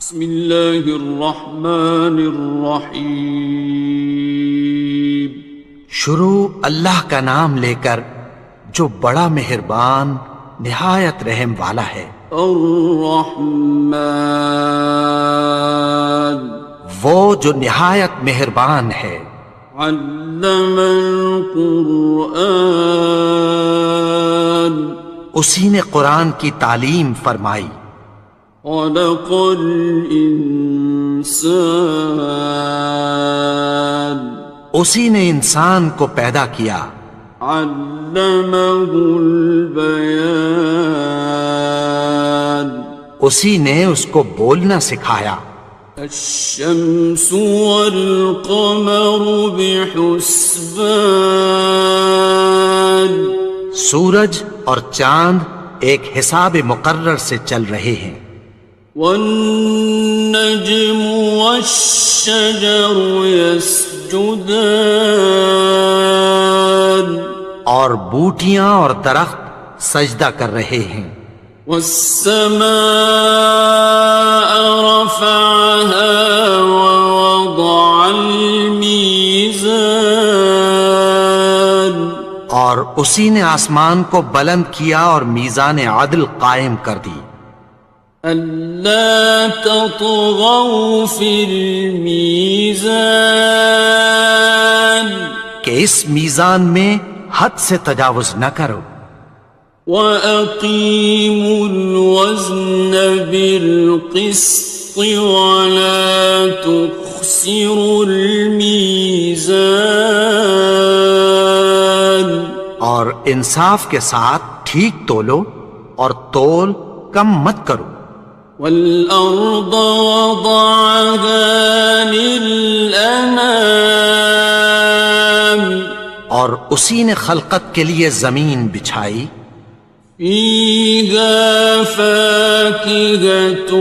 بسم اللہ الرحمن الرحیم۔ شروع اللہ کا نام لے کر جو بڑا مہربان نہایت رحم والا ہے۔ الرحمن، وہ جو نہایت مہربان ہے۔ علم القرآن، اسی نے قرآن کی تعلیم فرمائی۔ خلق الانسان، اسی نے انسان کو پیدا کیا۔ علمہ البیان، اسی نے اس کو بولنا سکھایا۔ الشمس والقمر بحسبان، سورج اور چاند ایک حساب مقرر سے چل رہے ہیں۔ والنجم والشجر يسجدان، اور بوٹیاں اور درخت سجدہ کر رہے ہیں۔ والسماء رفعها ووضع الميزان، اور اسی نے آسمان کو بلند کیا اور میزان عدل قائم کر دی۔ ألا تطغوا في الميزان، کہ اس میزان میں حد سے تجاوز نہ کرو۔ وَأَقِيمُوا الْوَزْنَ بِالْقِسْطِ وَلَا تُخْسِرُوا الْمِيزَانَ، اور انصاف کے ساتھ ٹھیک تولو اور تول کم مت کرو۔ وَالْأَرْضَ وَضَعَهَا لِلْأَنَامِ، اور اسی نے خلقت کے لیے زمین بچھائی۔ فِيهَا فَاكِهَةٌ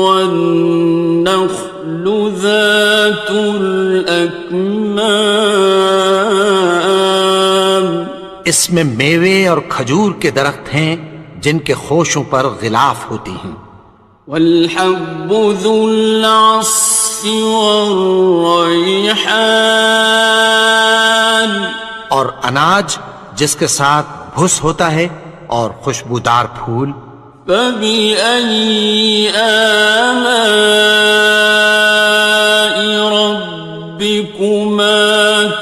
وَالنَّخْلُ ذَاتُ الْأَكْمَامِ، اس میں میوے اور کھجور کے درخت ہیں جن کے خوشوں پر غلاف ہوتی ہیں۔ وَالْحَبُّ ذُو الْعَصْفِ وَالرَّيْحَانِ، اور اناج جس کے ساتھ بھس ہوتا ہے اور خوشبودار پھول۔ فَبِأَيِّ آلَاءِ رَبِّكُمَا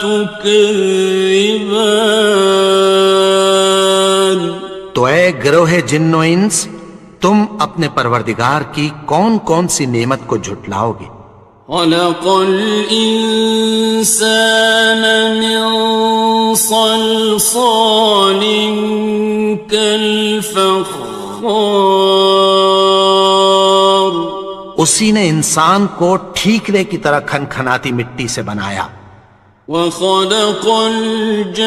تُكَذِّبَانِ، تو اے گروہ جن و انس، تم اپنے پروردگار کی کون کون سی نعمت کو جھٹلاؤ گے؟ خَلَقَ الْإِنسَانَ مِنْ صَلْصَالٍ كَالْفَخَّارِ، اسی نے انسان کو ٹھیکرے کی طرح کھنکھناتی مٹی سے بنایا۔ وَخَلَقَ الْجَانَّ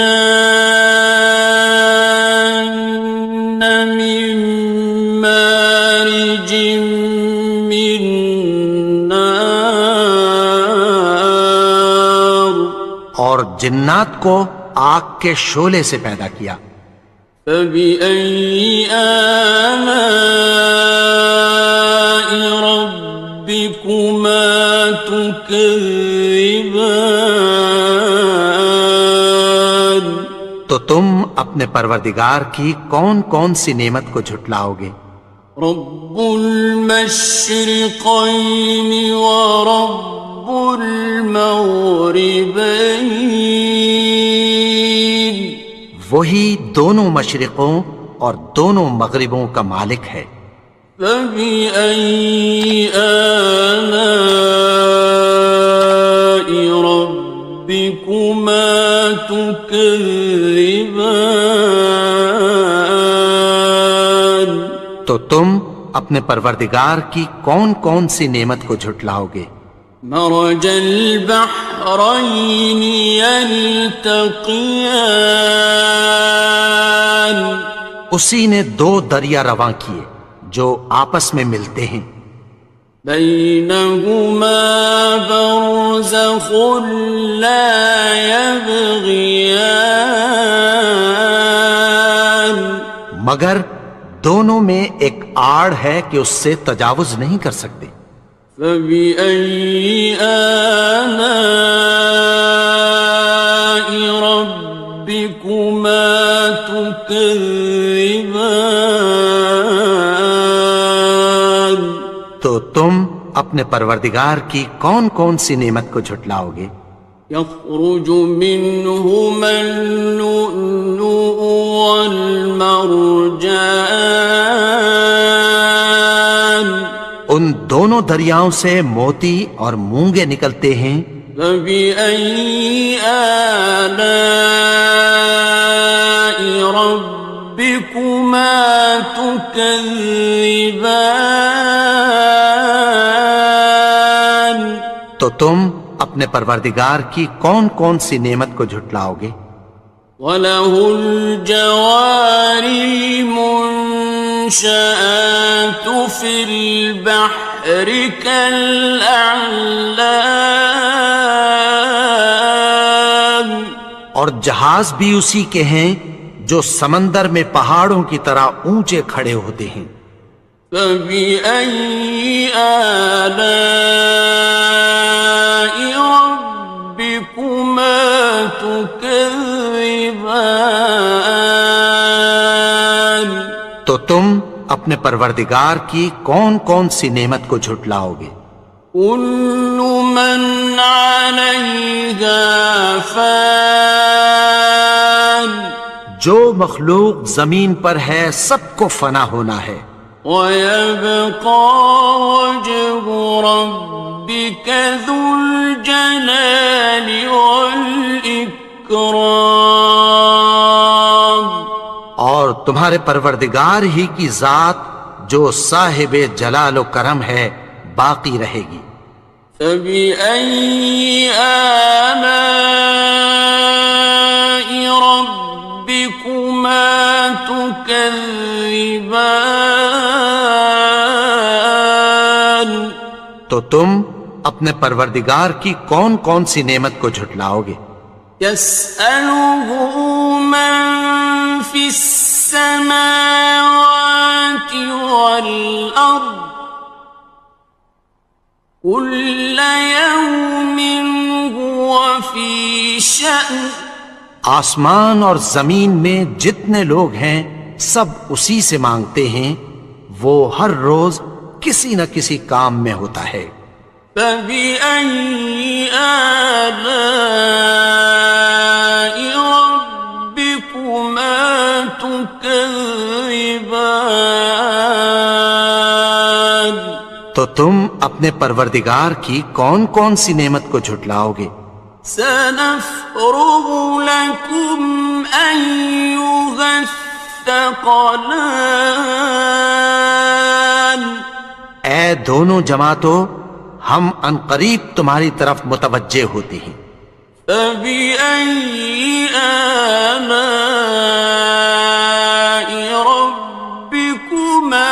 مِن مَّارِجٍ مِّن نَّارٍ، اور جنات کو آگ کے شعلے سے پیدا کیا۔ فَبِأَيِّ آلَاءِ رَبِّكُمَا تُكَذِّبَانِ، تو تم اپنے پروردگار کی کون کون سی نعمت کو جھٹلاؤ گے؟ رب المشرقین ورب المغربین، وہی دونوں مشرقوں اور دونوں مغربوں کا مالک ہے۔ فَبِأَيِّ آلَاءِ رَبِّكُمَا تُكَذِّبَانِ، تو تم اپنے پروردگار کی کون کون سی نعمت کو جھٹلاؤ گے؟ مرج البحرین یلتقیان، اسی نے دو دریا رواں کیے جو آپس میں ملتے ہیں۔ بینہما برزخ لا یبغیان، مگر دونوں میں ایک آڑ ہے کہ اس سے تجاوز نہیں کر سکتے. فبأي آلاء ربكما تكذبان. تو تم اپنے پروردگار کی کون کون سی نعمت کو جھٹلاؤ گے؟ يخرج منهما اللؤلؤ والمرجان. ان دونوں دریاؤں سے موتی اور مونگے نکلتے ہیں. فبأي آلاء ربكما تكذبان. تو تم اپنے پروردگار کی کون کون سی نعمت کو جھٹلاؤ گے؟ وَلَهُ الْجَوَارِ الْمُنشَآتُ فِي الْبَحْرِ كَالْأَعْلَامِ. اور جہاز بھی اسی کے ہیں جو سمندر میں پہاڑوں کی طرح اونچے کھڑے ہوتے ہیں. فَبِأَيِّ آلَاءِ رَبِّكُمَا تُكَذِّبَانِ. تو تم اپنے پروردگار کی کون کون سی نعمت کو جھٹلاؤ گے؟ كُلُّ مَنْ عَلَيْهَا فَانٍ. جو مخلوق زمین پر ہے سب کو فنا ہونا ہے. وَيَبْقَى وَجْهُ رَبِّكَ ذُو الْجَلَالِ وَالْإِكْرَامِ. اور تمہارے پروردگار ہی کی ذات جو صاحب جلال و کرم ہے باقی رہے گی. فَبِأَيِّ آلَاءِ رَبِّكُمَا تُكَذِّبَانِ. تو تم اپنے پروردگار کی کون کون سی نعمت کو جھٹلاؤ گے؟ يَسْأَلُهُ مَن فِي السَّمَاوَاتِ وَالْأَرْضِ كُلَّ يَوْمٍ هُوَ فِي شَأْنٍ. آسمان اور زمین میں جتنے لوگ ہیں سب اسی سے مانگتے ہیں، وہ ہر روز کسی نہ کسی کام میں ہوتا ہے. فَبِأَيِّ آلَاءِ رَبِّكُمَا تُكَذِّبَانِ. تو تم اپنے پروردگار کی کون کون سی نعمت کو جھٹلاؤ گے؟ سَنَفْرُغُ لَكُمْ أَيُّهَ الثَّقَلَانِ. اے دونوں جماعتوں، ہم عنقریب تمہاری طرف متوجہ ہوتے ہیں. فَبِأَيِّ آلَاءِ رَبِّكُمَا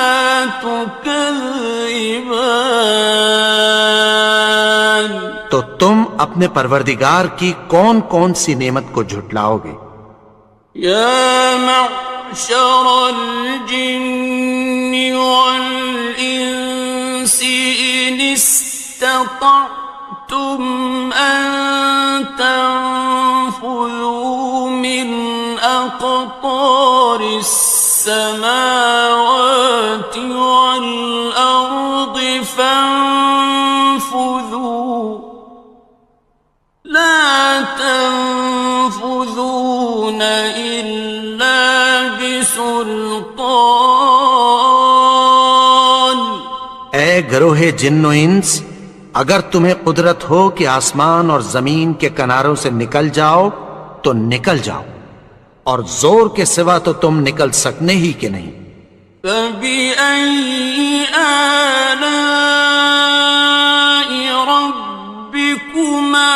تُكَذِّبَانِ. تو تم اپنے پروردگار کی کون کون سی نعمت کو جھٹلاؤ گے؟ يَا مَعْشَرَ الْجِنِّ وَالْإِنسِ إِنِ اسْتَطَعْتُمْ أَن تَنفُذُوا مِنْ أَقْطَارِ السَّمَاوَاتِ وَالْأَرْضِ فَانفُذُوا لَا تَنفُذُونَ إِلَّا بِسُلْطَانٍ. اے گروہ جن و انس، اگر تمہیں قدرت ہو کہ آسمان اور زمین کے کناروں سے نکل جاؤ تو نکل جاؤ، اور زور کے سوا تو تم نکل سکنے ہی کہ نہیں. فَبِأَيِّ آلَاءِ رَبِّكُمَا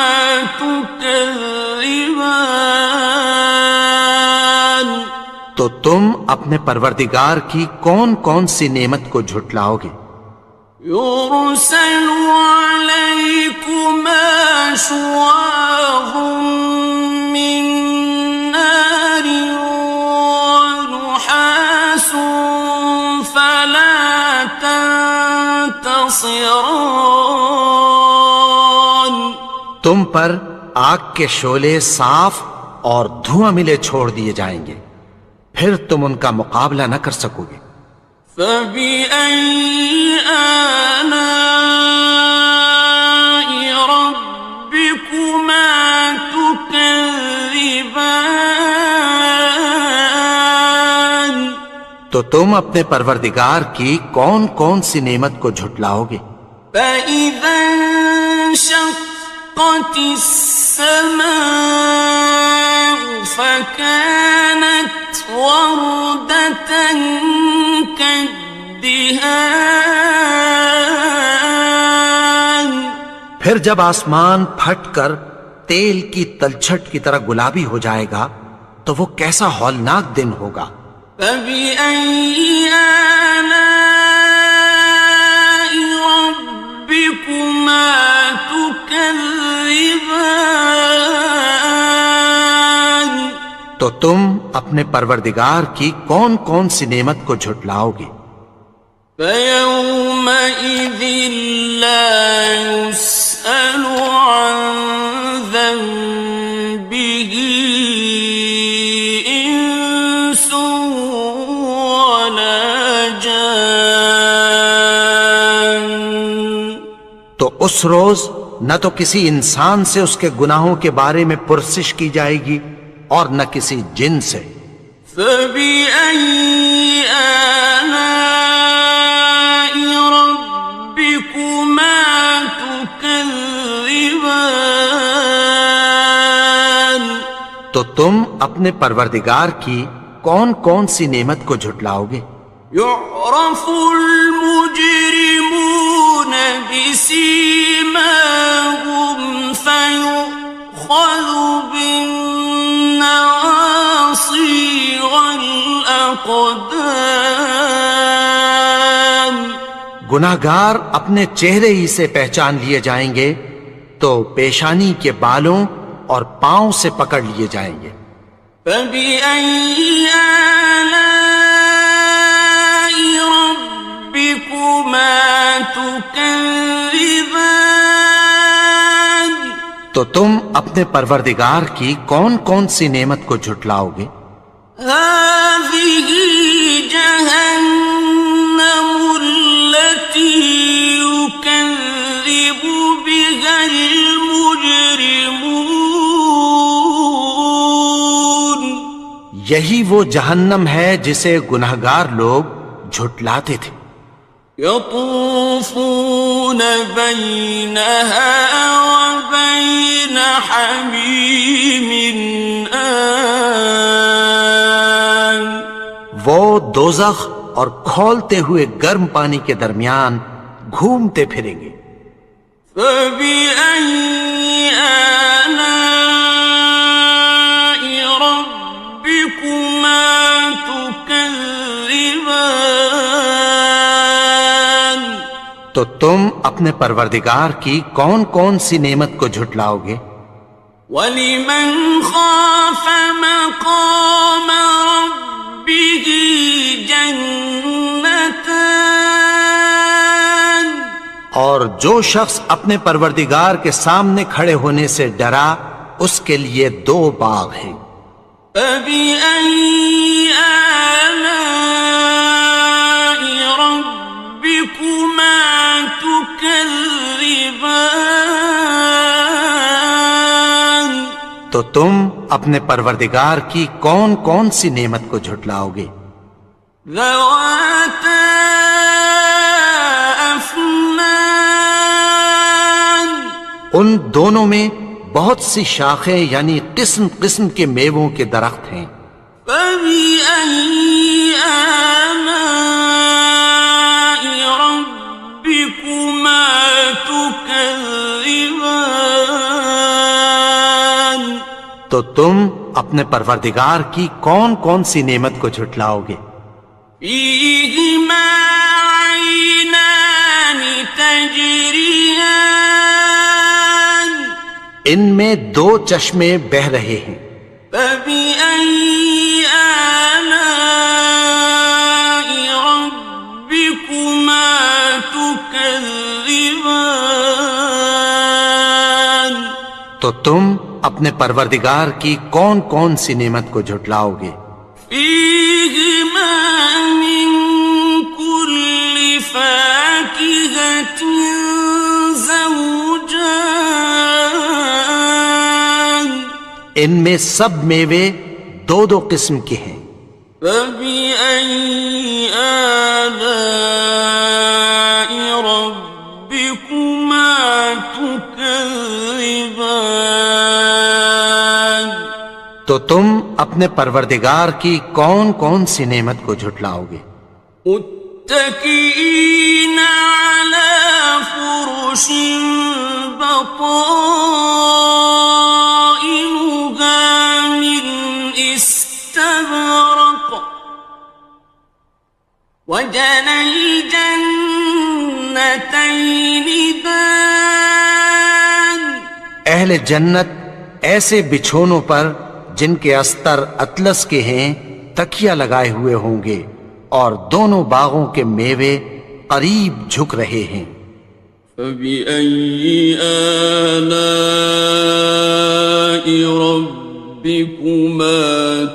تُكَذِّبَانِ. تو تم اپنے پروردگار کی کون کون سی نعمت کو جھٹلاؤ گے؟ يُرْسَلُ عَلَيْكُمَا شُوَاظٌ مِّن نَّارٍ وَنُحَاسٌ لا تنتصران. تم پر آگ کے شعلے صاف اور دھواں ملے چھوڑ دیے جائیں گے، پھر تم ان کا مقابلہ نہ کر سکو گے۔ فَبِأَيِّ آلَاءِ رَبِّكُمَا تُكَذِّبَانِ. تو تم اپنے پروردگار کی کون کون سی نعمت کو جھٹلاؤ گے؟ فَإِذَا انشَقَّتِ السَّمَاءُ فَكَانَتْ وَرْدَةً كَالدِّهَانِ. پھر جب آسمان پھٹ کر تیل کی تلچھٹ کی طرح گلابی ہو جائے گا تو وہ کیسا ہولناک دن ہوگا۔ فَبِأَيِّ آلَاءِ رَبِّكُمَا تُكَذِّبَانِ. تو تم اپنے پروردگار کی کون کون سی نعمت کو جھٹلاؤ گے؟ فَيَوْمَئِذٍ لَا يُسْأَلُ عَنْ ذَنبِهِ إِنسٌ وَلَا جَانٌ. تو اس روز نہ تو کسی انسان سے اس کے گناہوں کے بارے میں پرسش کی جائے گی اور نہ کسی جن سے۔ فَبِأَيِّ آلَاءِ رَبِّكُمَا تُكَذِّبَانِ. تو تم اپنے پروردگار کی کون کون سی نعمت کو جھٹلاؤ گے؟ يُعْرَفُ الْمُجْرِمُونَ بِسِيمَاهُمْ فَيُؤْخَذُ بِالنَّوَاصِي وَالْأَقْدَامِ. گناہگار اپنے چہرے ہی سے پہچان لیے جائیں گے تو پیشانی کے بالوں اور پاؤں سے پکڑ لیے جائیں گے۔ فَبِأَيِّ آلَاءِ رَبِّكُمَا تُكَذِّبَانِ. تو تم اپنے پروردگار کی کون کون سی نعمت کو جھٹلاؤ گے؟ هَٰذِهِ جَهَنَّمُ الَّتِي يُكَذِّبُ بِهَا الْمُجْرِمُونَ. یہی وہ جہنم ہے جسے گناہگار لوگ جھٹلاتے تھے۔ يَطُوفُونَ بَيْنَهَا وَبَيْنَ حَمِيمٍ آنٍ. وہ دوزخ اور کھولتے ہوئے گرم پانی کے درمیان گھومتے پھریں گے۔ فَبِأَيِّ آلَاءِ رَبِّكُمَا تُكَذِّبَانِ. تو تم اپنے پروردگار کی کون کون سی نعمت کو جھٹلاؤ گے؟ وَلِمَنْ خَافَ مَقَامَ رَبِّهِ جَنَّتَانِ. اور جو شخص اپنے پروردگار کے سامنے کھڑے ہونے سے ڈرا اس کے لیے دو باغ ہیں۔ فَبِأَيِّ آلَاءِ رَبِّكُمَا تُكَذِّبَانِ. تو تم اپنے پروردگار کی کون کون سی نعمت کو جھٹلاؤ گے؟ ذَوَاتَا أَفْنَانٍ. ان دونوں میں بہت سی شاخیں یعنی قسم قسم کے میووں کے درخت ہیں۔ فَبِأَيِّ آلَاءِ رَبِّكُمَا تُكَذِّبَانِ. تو تم اپنے پروردگار کی کون کون سی نعمت کو جھٹلاؤ گے؟ فِيهِمَا عَيْنَانِ تَجْرِيَانِ. ان میں دو چشمے بہہ رہے ہیں۔ فَبِأَيِّ آلَاءِ رَبِّكُمَا تو تم اپنے پروردگار کی کون کون سی نعمت کو جھٹلاؤ گے؟ فیہما من کل فاکہۃ زوجان، ان میں سب میوے دو دو قسم کے ہیں۔ فبأي آلاء ربكما تكذبان، تو تم اپنے پروردگار کی کون کون سی نعمت کو جھٹلاؤ گے؟ متكئين على فرش بطائنها من استبرق، وجنى الجنتين دان، اہل جنت ایسے بچھونوں پر جن کے استر اطلس کے ہیں تکیہ لگائے ہوئے ہوں گے، اور دونوں باغوں کے میوے قریب جھک رہے ہیں۔ فبأي آلاء ربكما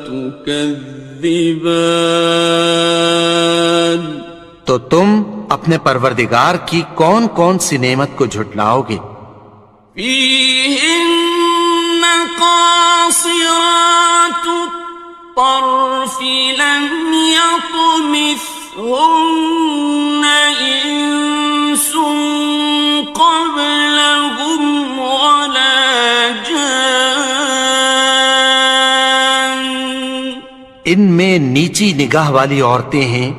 تكذبان، تو تم اپنے پروردگار کی کون کون سی نعمت کو جھٹلاؤ گے؟ فيهن قاصرات الطرف لم يطمثهن إنس قبلهم ولا جان، ان میں نیچی نگاہ والی عورتیں ہیں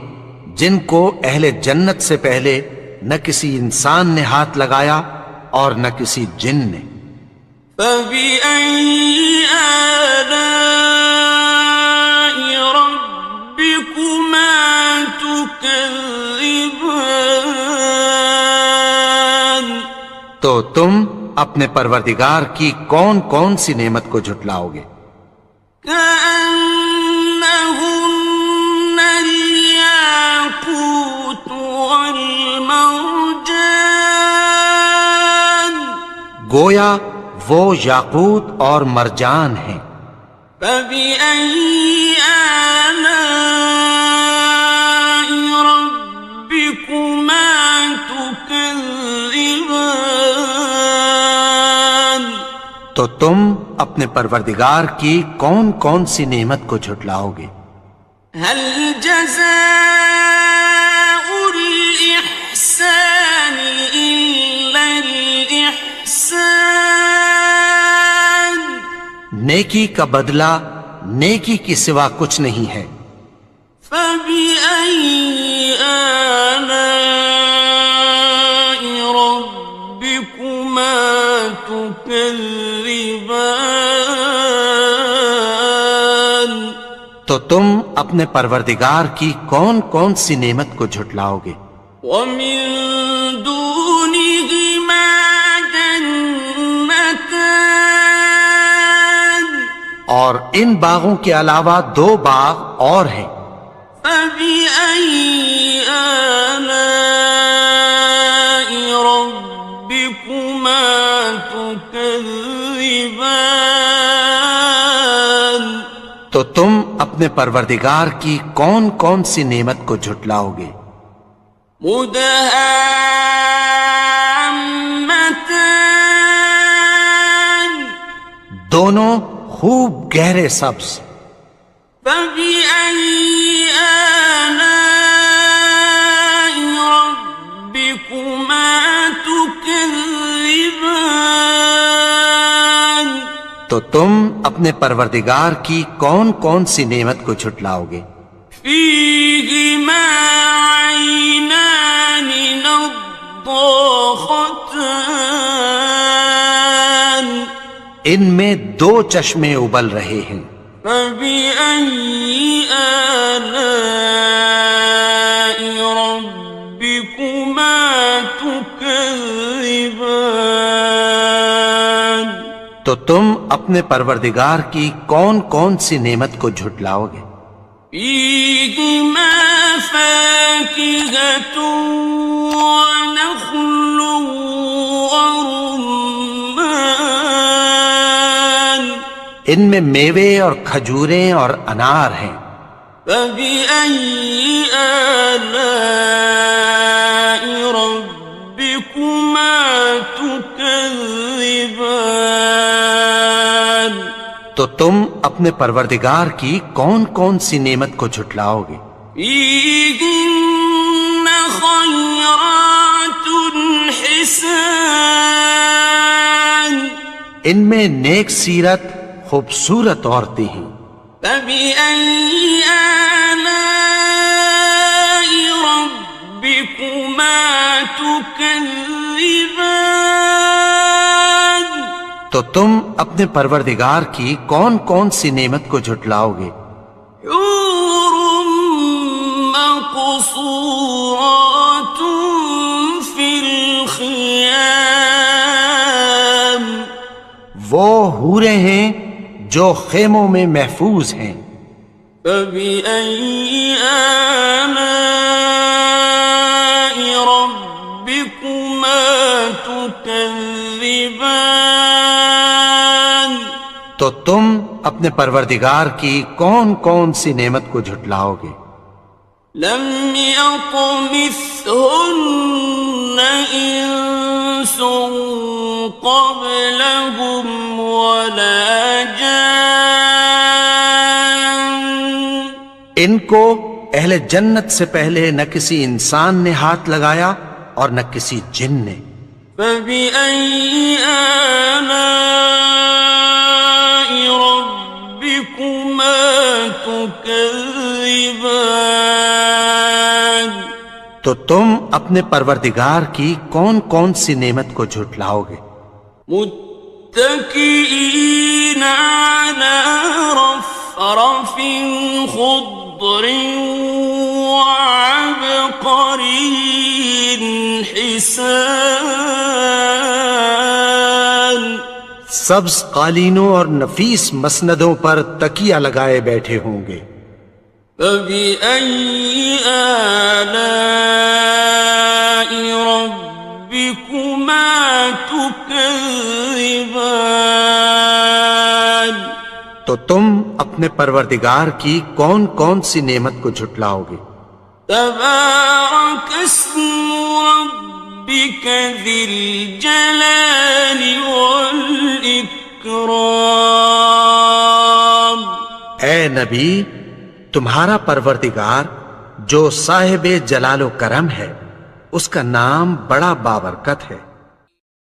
جن کو اہل جنت سے پہلے نہ کسی انسان نے ہاتھ لگایا اور نہ کسی جن نے۔ فبأي آلاء ربكما تكذبان، تو تم اپنے پروردگار کی کون کون سی نعمت کو جھٹلاؤ گے؟ كأنهن الياقوت والمرجان، گویا وہ یاقوت اور مرجان ہیں۔ فبأي آلاء ربكما تكذبان، تو تم اپنے پروردگار کی کون کون سی نعمت کو جھٹلاؤ گے؟ هل جزاء الإحسان إلا الإحسان، نیکی کا بدلہ نیکی کی سوا کچھ نہیں ہے۔ فبأي آلاء ربكما تكذبان، تو تم اپنے پروردگار کی کون کون سی نعمت کو جھٹلاؤ گے؟ ومن دونهما جنتان، اور ان باغوں کے علاوہ دو باغ اور ہیں۔ فبأي آلاء ربكما تكذبان، تو تم اپنے پروردگار کی کون کون سی نعمت کو جھٹلاؤ گے؟ مدهامتان، دونوں خوب گہرے سبز۔ فبأي آلاء ربكما تكذبان، تو تم اپنے پروردگار کی کون کون سی نعمت کو جھٹلاؤ گے؟ فيهما عينان نضاختان، ان میں دو چشمے ابل رہے ہیں۔ فبأي آلاء ربكما تكذبان، تو تم اپنے پروردگار کی کون کون سی نعمت کو جھٹلاؤ گے؟ فيهما فاكهة ونخل ورمان، ان میں میوے اور کھجوریں اور انار ہیں۔ فبأي آلاء ربكما تكذبان؟ تو تم اپنے پروردگار کی کون کون سی نعمت کو جھٹلاؤ گے؟ فيهن خيرات حسان، ان میں نیک سیرت خوبصورت عورتیں ہیں۔ فبأي آلاء ربكما تكذبان؟ تو تم اپنے پروردگار کی کون کون سی نعمت کو جھٹلاؤ گے؟ حور مقصورات في الخيام، وہ حوریں ہیں جو خیموں میں محفوظ ہیں۔ فبأي آلاء ربكما تكذبان؟ تو تم اپنے پروردگار کی کون کون سی نعمت کو جھٹلاؤ گے؟ لم يطمثهن إنس قبلهم ولا جان، ان کو اہل جنت سے پہلے نہ کسی انسان نے ہاتھ لگایا اور نہ کسی جن نے۔ فبأي آلاء ربكما تكذبان؟ تو تم اپنے پروردگار کی کون کون سی نعمت کو جھٹلاؤ گے؟ متكئين على رفرف خضر وعبقري حسان، سبز قالینوں اور نفیس مسندوں پر تکیہ لگائے بیٹھے ہوں گے۔ فبأي آلاء ربكما تكذبان؟ تو تم اپنے پروردگار کی کون کون سی نعمت کو جھٹلاؤ گے؟ تبارك اسم ربك ذي الجلال والإكرام۔ اے نبی، تمہارا پروردگار جو صاحب جلال و کرم ہے، اس کا نام بڑا بابرکت ہے۔